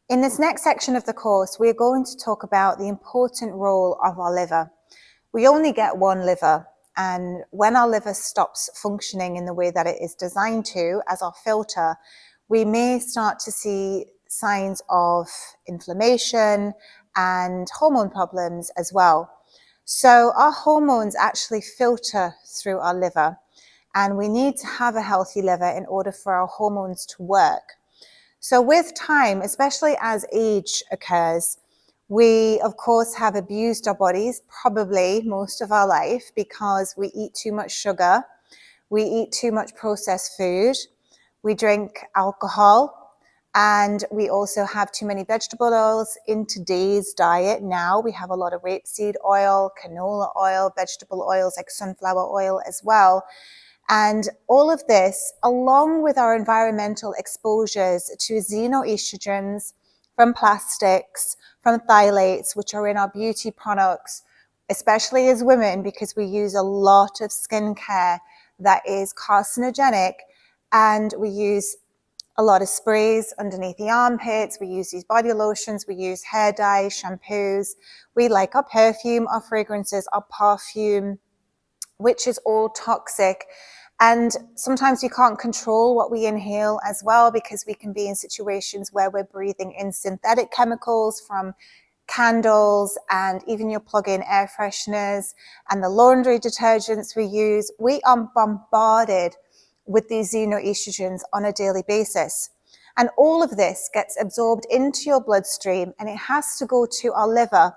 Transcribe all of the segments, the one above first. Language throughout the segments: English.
In this next section of the course, we're going to talk about the important role of our liver. We only get one liver, and when our liver stops functioning in the way that it is designed to as our filter, we may start to see signs of inflammation and hormone problems as well. So our hormones actually filter through our liver, and we need to have a healthy liver in order for our hormones to work. So with time, especially as age occurs, we of course have abused our bodies probably most of our life because we eat too much sugar, we eat too much processed food, we drink alcohol, and we also have too many vegetable oils in today's diet. Now we have a lot of rapeseed oil, canola oil, vegetable oils like sunflower oil as well. And all of this, along with our environmental exposures to xenoestrogens from plastics, from phthalates, which are in our beauty products, especially as women, because we use a lot of skincare that is carcinogenic, and we use a lot of sprays underneath the armpits, we use these body lotions, we use hair dye, shampoos, we like our perfume, our fragrances, our perfume, which is all toxic. And sometimes we can't control what we inhale as well, because we can be in situations where we're breathing in synthetic chemicals from candles, and even your plug-in air fresheners and the laundry detergents we use. We are bombarded with these xenoestrogens on a daily basis. And all of this gets absorbed into your bloodstream, and it has to go to our liver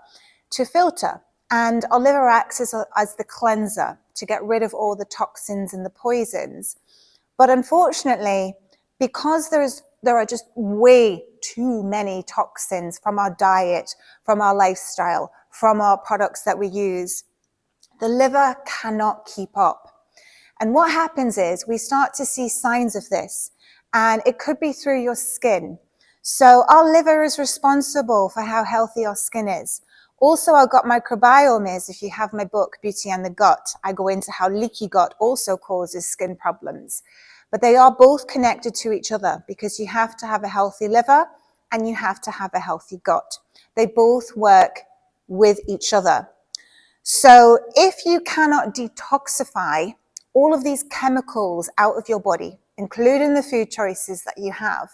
to filter. And our liver acts as the cleanser to get rid of all the toxins and the poisons. But unfortunately, because there are just way too many toxins from our diet, from our lifestyle, from our products that we use, the liver cannot keep up. And what happens is we start to see signs of this, and it could be through your skin. So our liver is responsible for how healthy our skin is. Also, our gut microbiome is, if you have my book, Beauty and the Gut, I go into how leaky gut also causes skin problems. But they are both connected to each other, because you have to have a healthy liver and you have to have a healthy gut. They both work with each other. So if you cannot detoxify all of these chemicals out of your body, including the food choices that you have,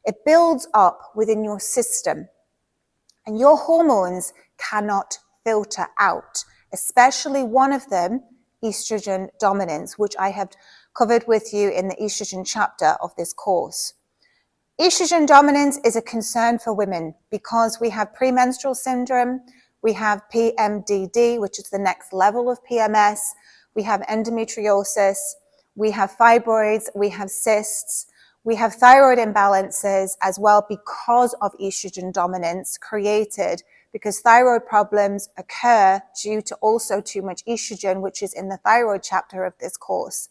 it builds up within your system. And your hormones cannot filter out, especially one of them, estrogen dominance, which I have covered with you in the estrogen chapter of this course. Estrogen dominance is a concern for women because we have premenstrual syndrome, we have PMDD, which is the next level of PMS, we have endometriosis, we have fibroids, we have cysts, we have thyroid imbalances as well because of estrogen dominance created, because thyroid problems occur due to also too much estrogen, which is in the thyroid chapter of this course.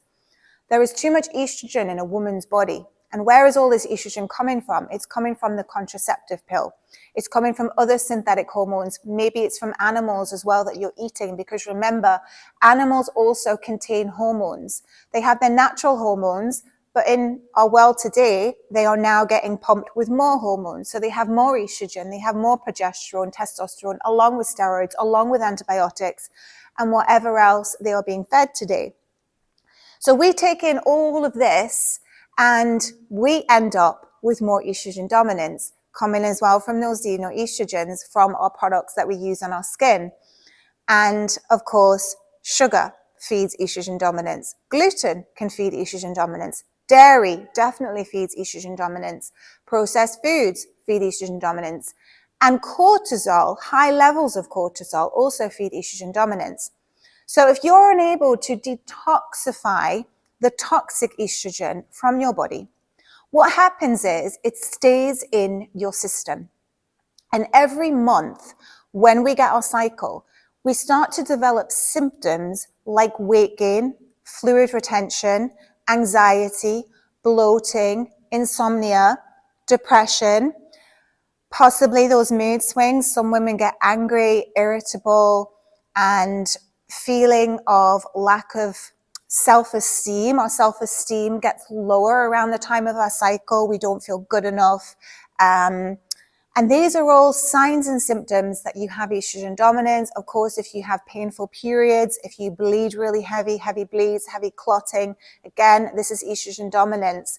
There is too much estrogen in a woman's body. And where is all this estrogen coming from? It's coming from the contraceptive pill. It's coming from other synthetic hormones. Maybe it's from animals as well that you're eating, because remember, animals also contain hormones. They have their natural hormones, but in our world today, they are now getting pumped with more hormones. So they have more estrogen, they have more progesterone, testosterone, along with steroids, along with antibiotics, and whatever else they are being fed today. So we take in all of this, and we end up with more estrogen dominance, coming as well from those xenoestrogens from our products that we use on our skin. And of course, sugar feeds estrogen dominance. Gluten can feed estrogen dominance. Dairy definitely feeds estrogen dominance. Processed foods feed estrogen dominance. And cortisol, high levels of cortisol, also feed estrogen dominance. So if you're unable to detoxify the toxic estrogen from your body, what happens is it stays in your system. And every month when we get our cycle, we start to develop symptoms like weight gain, fluid retention, anxiety, bloating, insomnia, depression, possibly those mood swings. Some women get angry, irritable, and feeling of lack of self-esteem. Our self-esteem gets lower around the time of our cycle. We don't feel good enough. And these are all signs and symptoms that you have estrogen dominance. Of course, if you have painful periods, if you bleed really heavy bleeds, heavy clotting, again, this is estrogen dominance.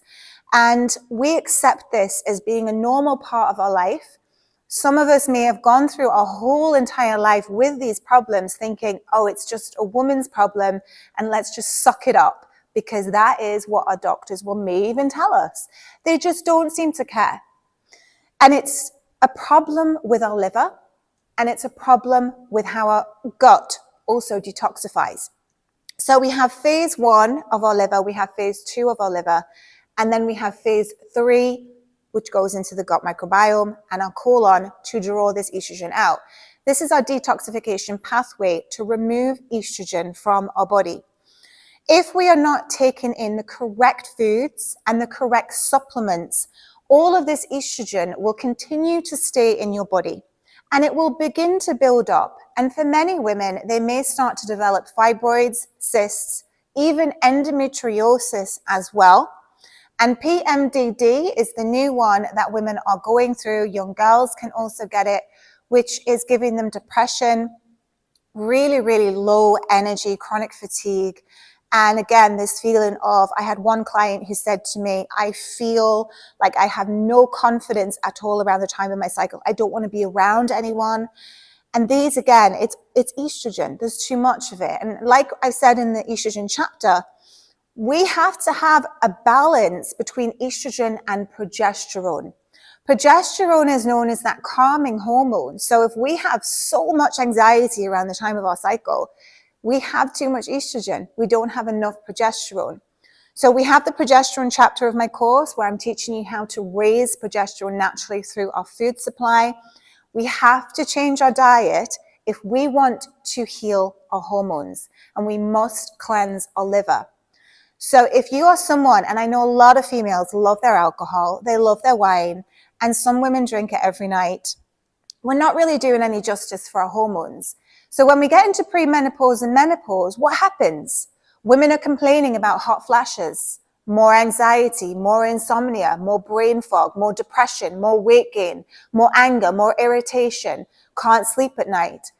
And we accept this as being a normal part of our life. Some of us may have gone through our whole entire life with these problems thinking, oh, it's just a woman's problem and let's just suck it up, because that is what our doctors may even tell us. They just don't seem to care. And it's a problem with our liver, and it's a problem with how our gut also detoxifies. So we have phase 1 of our liver, we have phase 2 of our liver, and then we have phase 3, which goes into the gut microbiome and our colon to draw this estrogen out. This is our detoxification pathway to remove estrogen from our body. If we are not taking in the correct foods and the correct supplements, all of this estrogen will continue to stay in your body and it will begin to build up. And for many women, they may start to develop fibroids, cysts, even endometriosis as well. And PMDD is the new one that women are going through. Young girls can also get it, which is giving them depression, really, really low energy, chronic fatigue. And again, this feeling of, I had one client who said to me, I feel like I have no confidence at all around the time of my cycle. I don't want to be around anyone. And these, again, it's estrogen. There's too much of it. And like I said in the estrogen chapter, we have to have a balance between estrogen and progesterone. Progesterone is known as that calming hormone. So if we have so much anxiety around the time of our cycle, we have too much estrogen. We don't have enough progesterone. So we have the progesterone chapter of my course where I'm teaching you how to raise progesterone naturally through our food supply. We have to change our diet if we want to heal our hormones, and we must cleanse our liver. So if you are someone, and I know a lot of females love their alcohol, they love their wine, and some women drink it every night, we're not really doing any justice for our hormones. So when we get into premenopause and menopause, what happens? Women are complaining about hot flashes, more anxiety, more insomnia, more brain fog, more depression, more weight gain, more anger, more irritation, can't sleep at night.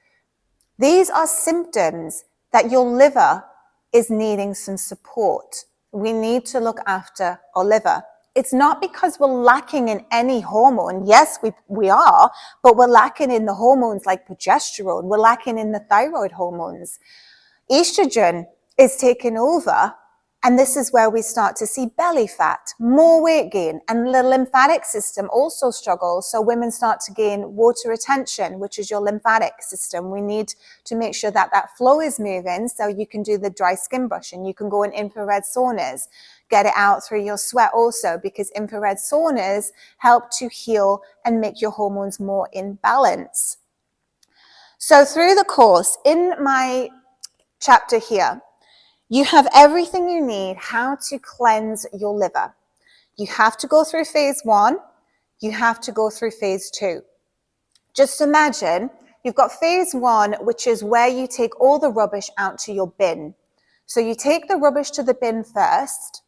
These are symptoms that your liver is needing some support. We need to look after our liver. It's not because we're lacking in any hormone. Yes, we are, but we're lacking in the hormones like progesterone. We're lacking in the thyroid hormones. Estrogen is taking over, and this is where we start to see belly fat, more weight gain, and the lymphatic system also struggles. So women start to gain water retention, which is your lymphatic system. We need to make sure that that flow is moving, so you can do the dry skin brushing. You can go in infrared saunas, get it out through your sweat also, because infrared saunas help to heal and make your hormones more in balance. So through the course, in my chapter here, you have everything you need how to cleanse your liver. You have to go through phase 1. You have to go through phase 2. Just imagine you've got phase 1, which is where you take all the rubbish out to your bin. So you take the rubbish to the bin first.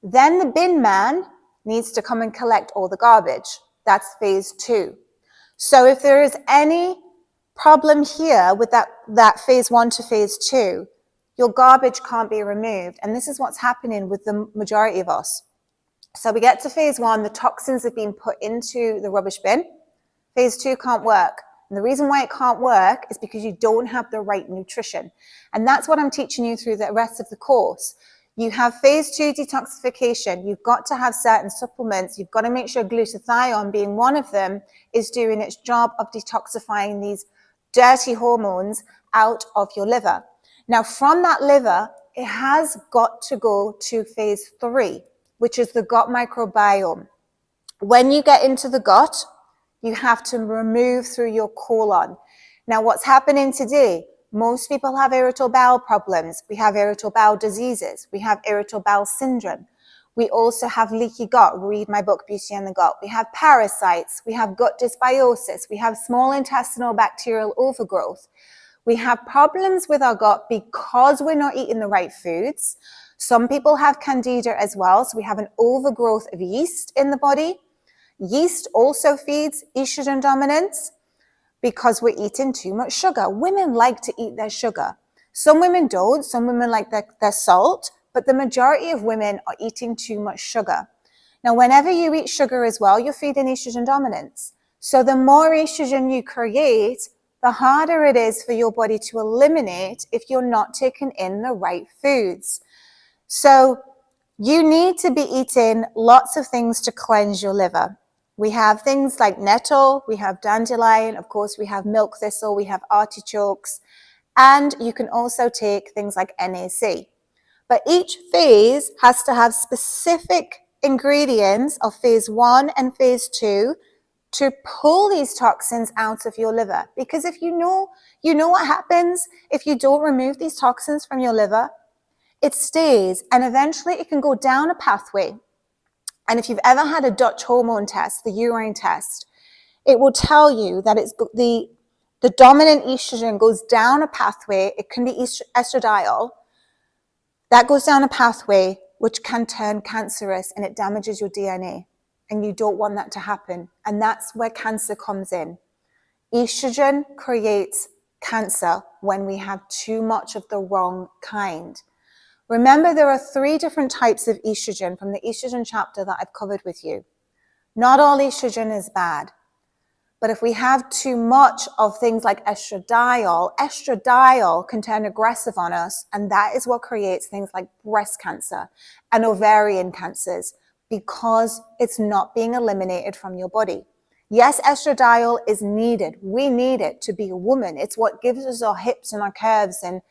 Then the bin man needs to come and collect all the garbage. That's phase 2. So if there is any problem here with that phase 1 to phase 2, your garbage can't be removed. And this is what's happening with the majority of us. So we get to phase 1, the toxins have been put into the rubbish bin. Phase 2 can't work. And the reason why it can't work is because you don't have the right nutrition. And that's what I'm teaching you through the rest of the course. You have phase 2 detoxification. You've got to have certain supplements. You've got to make sure glutathione, being one of them, is doing its job of detoxifying these dirty hormones out of your liver. Now, from that liver, it has got to go to phase 3, which is the gut microbiome. When you get into the gut, you have to remove through your colon. Now, what's happening today? Most people have irritable bowel problems. We have irritable bowel diseases. We have irritable bowel syndrome. We also have leaky gut. Read my book, Beauty and the Gut. We have parasites. We have gut dysbiosis. We have small intestinal bacterial overgrowth. We have problems with our gut because we're not eating the right foods. Some people have candida as well, so we have an overgrowth of yeast in the body. Yeast also feeds estrogen dominance because we're eating too much sugar. Women like to eat their sugar. Some women don't. Some women like their salt, but the majority of women are eating too much sugar. Now, whenever you eat sugar as well, you're feeding estrogen dominance. So the more estrogen you create, the harder it is for your body to eliminate if you're not taking in the right foods. So you need to be eating lots of things to cleanse your liver. We have things like nettle, we have dandelion, of course, we have milk thistle, we have artichokes, and you can also take things like NAC. But each phase has to have specific ingredients of phase 1 and phase 2 to pull these toxins out of your liver. Because if you know what happens if you don't remove these toxins from your liver, it stays, and eventually it can go down a pathway. And if you've ever had a Dutch hormone test, the urine test, it will tell you that it's the dominant estrogen goes down a pathway. It can be estradiol. That goes down a pathway which can turn cancerous, and it damages your DNA. And you don't want that to happen. And that's where cancer comes in. Estrogen creates cancer when we have too much of the wrong kind. Remember, there are 3 different types of estrogen from the estrogen chapter that I've covered with you. Not all estrogen is bad. But if we have too much of things like estradiol can turn aggressive on us. And that is what creates things like breast cancer and ovarian cancers, because it's not being eliminated from your body. Yes, estradiol is needed. We need it to be a woman. It's what gives us our hips and our curves and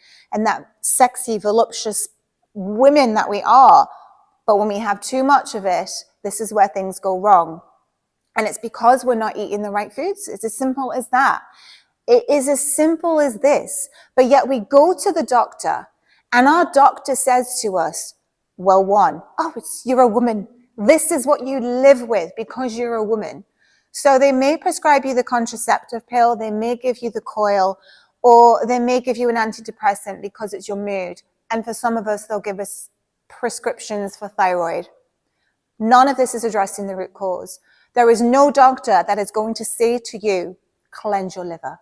that sexy, voluptuous women that we are. But when we have too much of it, this is where things go wrong. And it's because we're not eating the right foods. It's as simple as that. It is as simple as this. But yet we go to the doctor and our doctor says to us, well, you're a woman. This is what you live with because you're a woman. So they may prescribe you the contraceptive pill, they may give you the coil, or they may give you an antidepressant because it's your mood. And for some of us, they'll give us prescriptions for thyroid. None of this is addressing the root cause. There is no doctor that is going to say to you, cleanse your liver.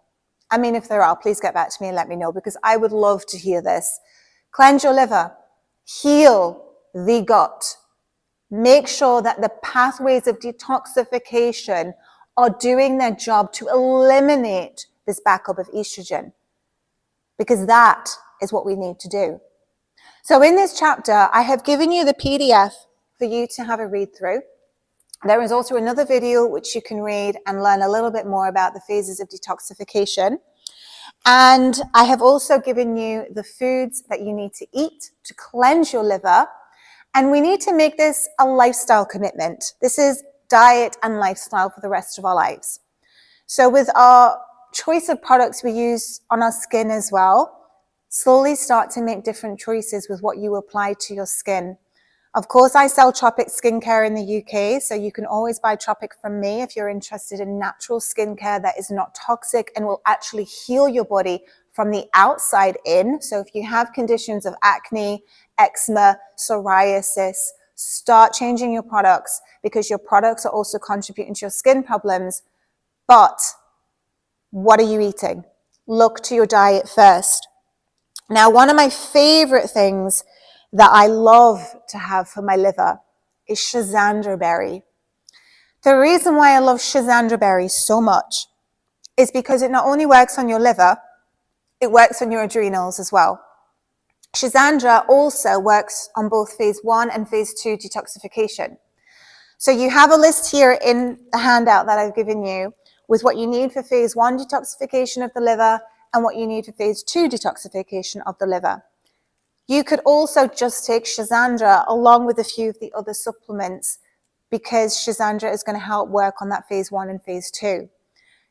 I mean, if there are, please get back to me and let me know, because I would love to hear this. Cleanse your liver. Heal the gut. Make sure that the pathways of detoxification are doing their job to eliminate this backup of estrogen, because that is what we need to do. So in this chapter, I have given you the PDF for you to have a read through. There is also another video which you can read and learn a little bit more about the phases of detoxification. And I have also given you the foods that you need to eat to cleanse your liver. And we need to make this a lifestyle commitment. This is diet and lifestyle for the rest of our lives. So with our choice of products we use on our skin as well, slowly start to make different choices with what you apply to your skin. Of course, I sell Tropic skincare in the UK, so you can always buy Tropic from me if you're interested in natural skincare that is not toxic and will actually heal your body from the outside in. So if you have conditions of acne, eczema, psoriasis, start changing your products, because your products are also contributing to your skin problems. But what are you eating? Look to your diet first. Now, one of my favorite things that I love to have for my liver is Schisandra berry. The reason why I love Schisandra berry so much is because it not only works on your liver, it works on your adrenals as well. Schisandra also works on both phase 1 and phase 2 detoxification. So you have a list here in the handout that I've given you with what you need for phase 1 detoxification of the liver and what you need for phase 2 detoxification of the liver. You could also just take Schisandra along with a few of the other supplements, because Schisandra is going to help work on that phase 1 and phase 2.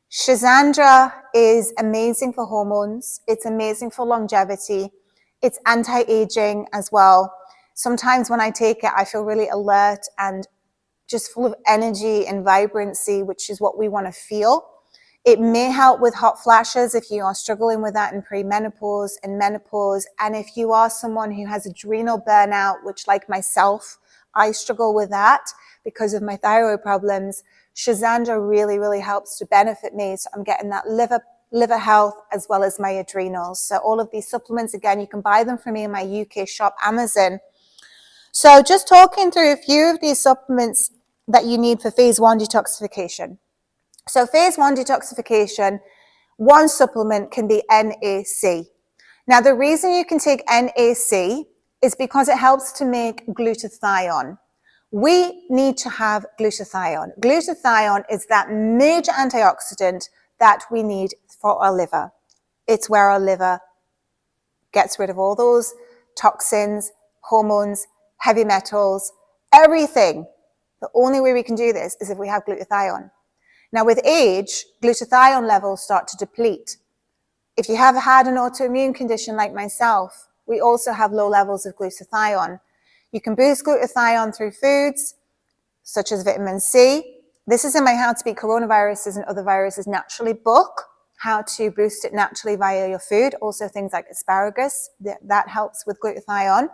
Schisandra is amazing for hormones. It's amazing for longevity. It's anti-aging as well. Sometimes when I take it, I feel really alert and just full of energy and vibrancy, which is what we want to feel. It may help with hot flashes if you are struggling with that in premenopause and menopause. And if you are someone who has adrenal burnout, which like myself, I struggle with that because of my thyroid problems, Shazanda really helps to benefit me. So I'm getting that liver health as well as my adrenals. So all of these supplements, again, you can buy them from me in my UK shop, Amazon. So just talking through a few of these supplements that you need for phase 1 detoxification. So phase 1 detoxification, one supplement can be NAC. Now, the reason you can take NAC is because it helps to make glutathione. We need to have glutathione. Glutathione is that major antioxidant that we need for our liver. It's where our liver gets rid of all those toxins, hormones, heavy metals, everything. The only way we can do this is if we have glutathione. Now, with age, glutathione levels start to deplete. If you have had an autoimmune condition like myself, we also have low levels of glutathione. You can boost glutathione through foods, such as vitamin C. This is in my How to Beat Coronaviruses and Other Viruses Naturally book, how to boost it naturally via your food. Also things like asparagus, that helps with glutathione.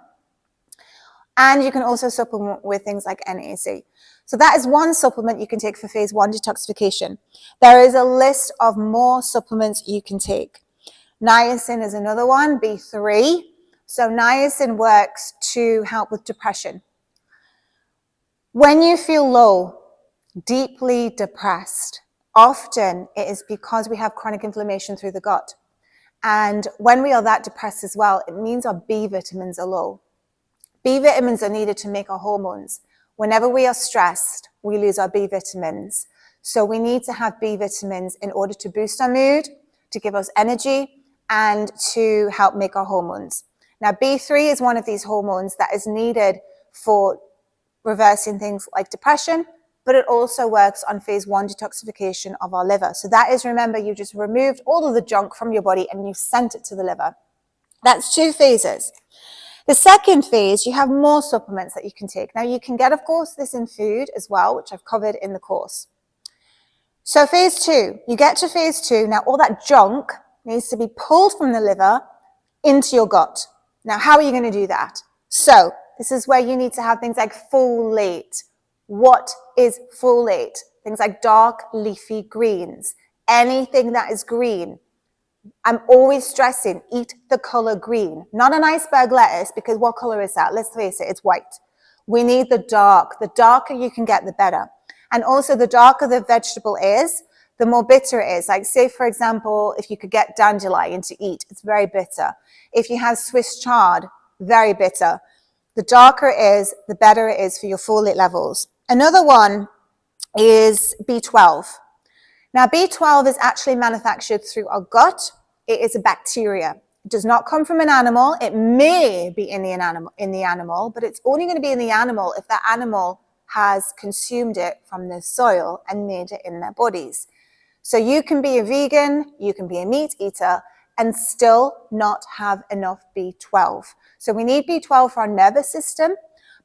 And you can also supplement with things like NAC. So that is one supplement you can take for phase 1 detoxification. There is a list of more supplements you can take. Niacin is another one, B3. So niacin works to help with depression. When you feel low, deeply depressed, often it is because we have chronic inflammation through the gut. And when we are that depressed as well, it means our B vitamins are low. B vitamins are needed to make our hormones. Whenever we are stressed, we lose our B vitamins. So we need to have B vitamins in order to boost our mood, to give us energy, and to help make our hormones. Now, B3 is one of these hormones that is needed for reversing things like depression, but it also works on phase 1 detoxification of our liver. So that is, remember, you just removed all of the junk from your body and you sent it to the liver. That's 2 phases. The second phase, you have more supplements that you can take. Now, you can get, of course, this in food as well, which I've covered in the course. So phase 2, you get to phase 2. Now, all that junk needs to be pulled from the liver into your gut. Now, how are you going to do that? So this is where you need to have things like folate. What is folate? Things like dark leafy greens. Anything that is green. I'm always stressing, eat the color green, not an iceberg lettuce, because what color is that? Let's face it, it's white. We need the dark. The darker you can get, the better. And also, the darker the vegetable is, the more bitter it is. Like, say, for example, if you could get dandelion to eat, it's very bitter. If you have Swiss chard, very bitter. The darker it is, the better it is for your folate levels. Another one is B12. Now, B12 is actually manufactured through our gut. It is a bacteria. It does not come from an animal. It may be in the animal, but it's only going to be in the animal if that animal has consumed it from the soil and made it in their bodies. So you can be a vegan, you can be a meat eater, and still not have enough B12. So we need B12 for our nervous system,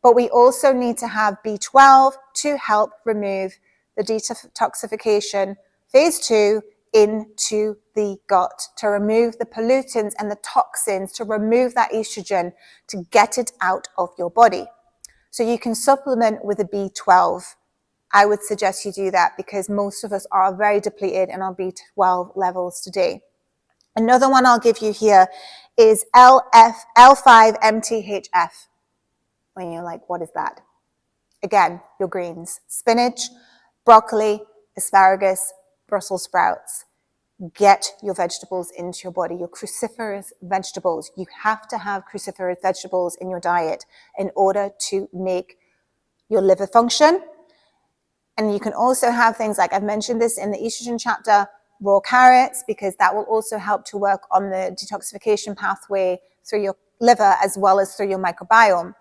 but we also need to have B12 to help remove the detoxification phase 2 into the gut, to remove the pollutants and the toxins, to remove that estrogen, to get it out of your body. So you can supplement with a B12. I would suggest you do that because most of us are very depleted in our B12 levels today. Another one I'll give you here is L5-MTHF. When you're like, what is that? Again, your greens, spinach, broccoli, asparagus, Brussels sprouts. Get your vegetables into your body, your cruciferous vegetables. You have to have cruciferous vegetables in your diet in order to make your liver function. And you can also have things like, I've mentioned this in the estrogen chapter, raw carrots, because that will also help to work on the detoxification pathway through your liver as well as through your microbiome.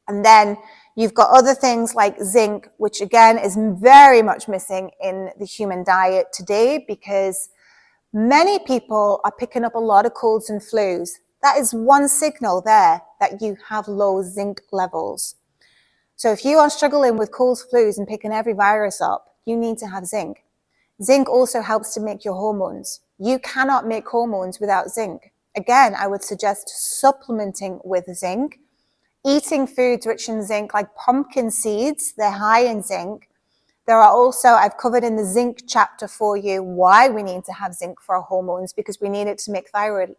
And then you've got other things like zinc, which again is very much missing in the human diet today because many people are picking up a lot of colds and flus. That is one signal there that you have low zinc levels. So if you are struggling with colds, flus, and picking every virus up, you need to have zinc. Zinc also helps to make your hormones. You cannot make hormones without zinc. Again, I would suggest supplementing with zinc. Eating foods rich in zinc, like pumpkin seeds, they're high in zinc. There are also, I've covered in the zinc chapter for you why we need to have zinc for our hormones, because we need it to make thyroid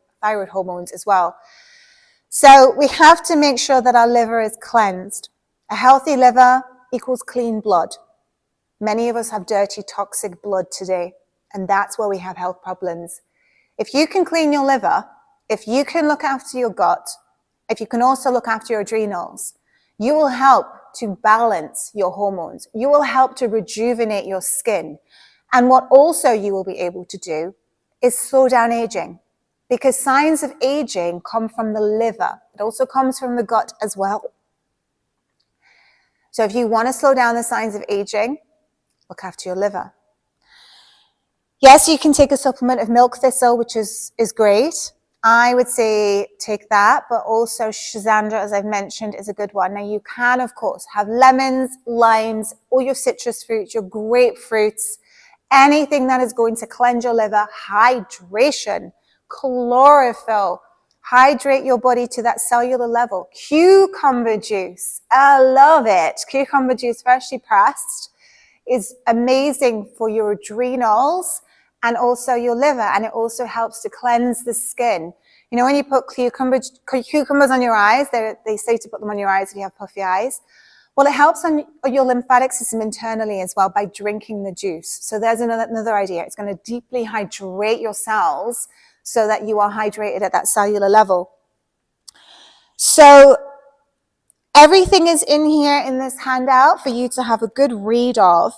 hormones as well. So we have to make sure that our liver is cleansed. A healthy liver equals clean blood. Many of us have dirty, toxic blood today, and that's where we have health problems. If you can clean your liver, if you can look after your gut, if you can also look after your adrenals, you will help to balance your hormones. You will help to rejuvenate your skin. And what also you will be able to do is slow down aging, because signs of aging come from the liver. It also comes from the gut as well. So if you want to slow down the signs of aging, look after your liver. Yes, you can take a supplement of milk thistle, which is great. I would say take that, but also Schizandra, as I've mentioned, is a good one. Now, you can, of course, have lemons, limes, all your citrus fruits, your grapefruits, anything that is going to cleanse your liver. Hydration, chlorophyll, hydrate your body to that cellular level. Cucumber juice, I love it. Cucumber juice, freshly pressed, is amazing for your adrenals and also your liver, and it also helps to cleanse the skin. You know, when you put cucumbers on your eyes, they say to put them on your eyes if you have puffy eyes. Well, it helps on your lymphatic system internally as well by drinking the juice. So there's another idea. It's going to deeply hydrate your cells so that you are hydrated at that cellular level. So everything is in here in this handout for you to have a good read of,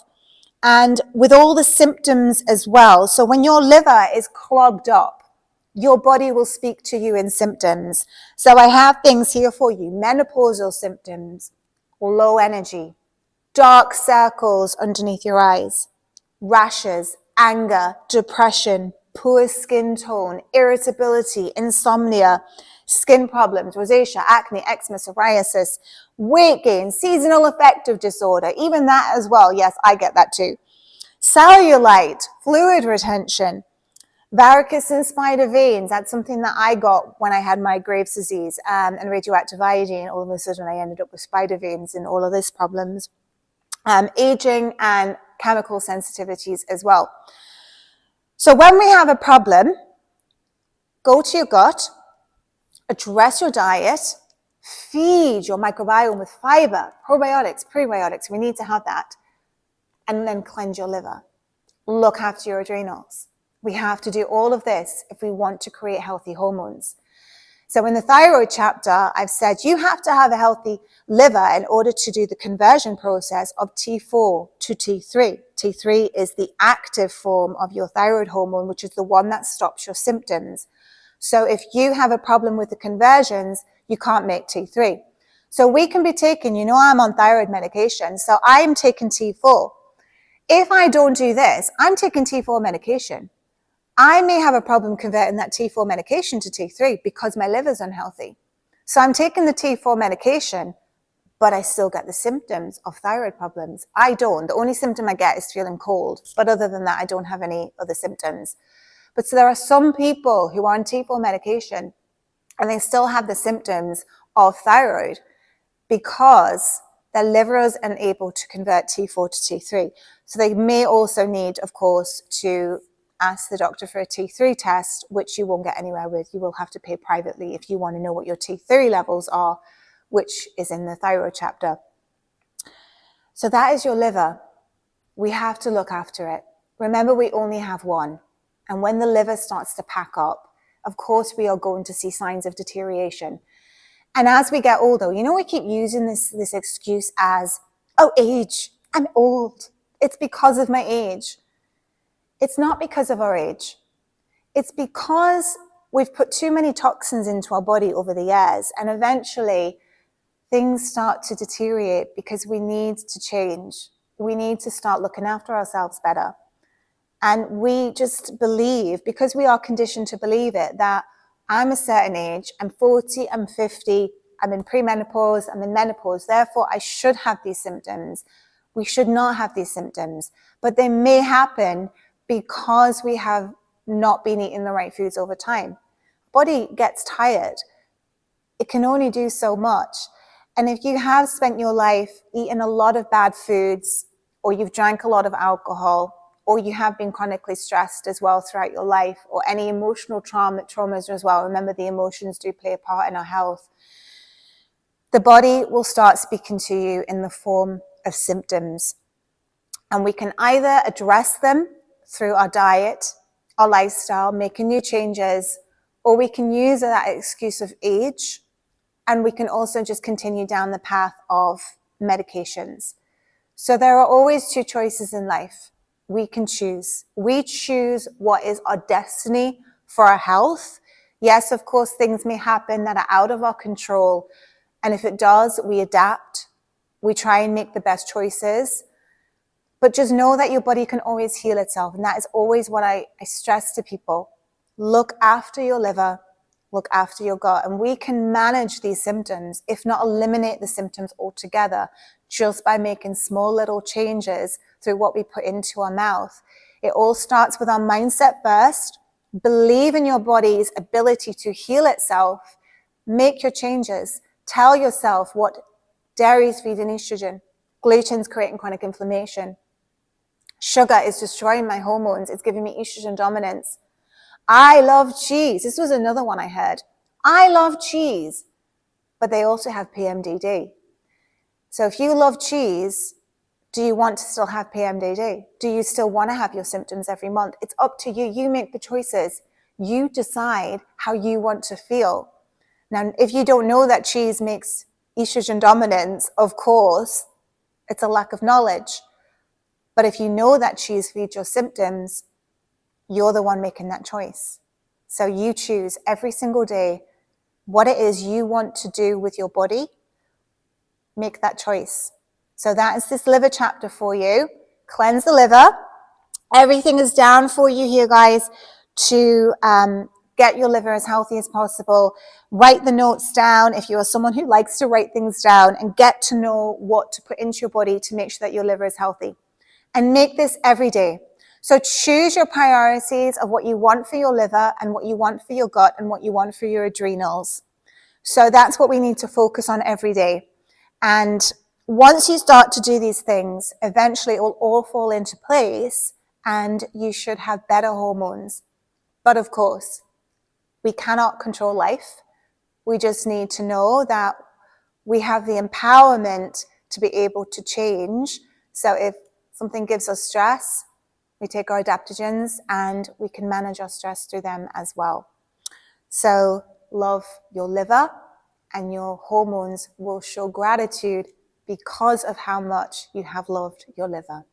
and with all the symptoms as well. So when your liver is clogged up, your body will speak to you in symptoms. So I have things here for you: menopausal symptoms, low energy, dark circles underneath your eyes, rashes, anger, depression, poor skin tone, irritability, insomnia, skin problems, rosacea, acne, eczema, psoriasis, weight gain, seasonal affective disorder, even that as well. Yes, I get that too. Cellulite, fluid retention, varicose and spider veins. That's something that I got when I had my Graves' disease and radioactive iodine. All of a sudden I ended up with spider veins and all of these problems. Aging and chemical sensitivities as well. So when we have a problem, go to your gut, address your diet, feed your microbiome with fiber, probiotics, prebiotics. We need to have that. And then cleanse your liver. Look after your adrenals. We have to do all of this if we want to create healthy hormones. So in the thyroid chapter, I've said you have to have a healthy liver in order to do the conversion process of T4 to T3. T3 is the active form of your thyroid hormone, which is the one that stops your symptoms. So if you have a problem with the conversions, you can't make T3. So we can be taking, you know, I'm on thyroid medication, so I'm taking T4. If I don't do this, I'm taking T4 medication. I may have a problem converting that T4 medication to T3 because my liver's unhealthy. So I'm taking the T4 medication, but I still get the symptoms of thyroid problems. I don't. The only symptom I get is feeling cold. But other than that, I don't have any other symptoms. But so there are some people who are on T4 medication and they still have the symptoms of thyroid because their liver is unable to convert T4 to T3. So they may also need, of course, to ask the doctor for a T3 test, which you won't get anywhere with. You will have to pay privately if you want to know what your T3 levels are, which is in the thyroid chapter. So that is your liver. We have to look after it. Remember, we only have one. And when the liver starts to pack up, of course, we are going to see signs of deterioration. And as we get older, you know, we keep using this excuse as, oh, age, I'm old. It's because of my age. It's not because of our age. It's because we've put too many toxins into our body over the years, and eventually things start to deteriorate because we need to change. We need to start looking after ourselves better. And we just believe, because we are conditioned to believe it, that I'm a certain age, I'm 40, I'm 50, I'm in premenopause, I'm in menopause, therefore I should have these symptoms. We should not have these symptoms, but they may happen because we have not been eating the right foods over time. Body gets tired. It can only do so much. And if you have spent your life eating a lot of bad foods, or you've drank a lot of alcohol, or you have been chronically stressed as well throughout your life, or any emotional traumas as well. Remember, the emotions do play a part in our health. The body will start speaking to you in the form of symptoms. And we can either address them through our diet, our lifestyle, making new changes, or we can use that excuse of age, and we can also just continue down the path of medications. So there are always two choices in life. We can choose. We choose what is our destiny for our health. Yes, of course, things may happen that are out of our control. And if it does, we adapt. We try and make the best choices. But just know that your body can always heal itself. And that is always what I stress to people. Look after your liver. Look after your gut. And we can manage these symptoms, if not eliminate the symptoms altogether, just by making small little changes through what we put into our mouth. It all starts with our mindset first. Believe in your body's ability to heal itself. Make your changes. Tell yourself what dairy is feeding estrogen. Gluten's creating chronic inflammation. Sugar is destroying my hormones. It's giving me estrogen dominance. I love cheese. This was another one I heard. I love cheese, but they also have PMDD. So if you love cheese, do you want to still have PMDD? Do you still want to have your symptoms every month? It's up to you. You make the choices. You decide how you want to feel. Now, if you don't know that cheese makes estrogen dominance, of course, it's a lack of knowledge. But if you know that cheese feeds your symptoms, you're the one making that choice. So you choose every single day what it is you want to do with your body. Make that choice. So that is this liver chapter for you. Cleanse the liver. Everything is down for you here, guys, to get your liver as healthy as possible. Write the notes down if you are someone who likes to write things down, and get to know what to put into your body to make sure that your liver is healthy. And make this every day. So choose your priorities of what you want for your liver and what you want for your gut and what you want for your adrenals. So that's what we need to focus on every day. And once you start to do these things, eventually it will all fall into place and you should have better hormones. But of course, we cannot control life. We just need to know that we have the empowerment to be able to change. So if something gives us stress, we take our adaptogens and we can manage our stress through them as well. So love your liver, and your hormones will show gratitude because of how much you have loved your liver.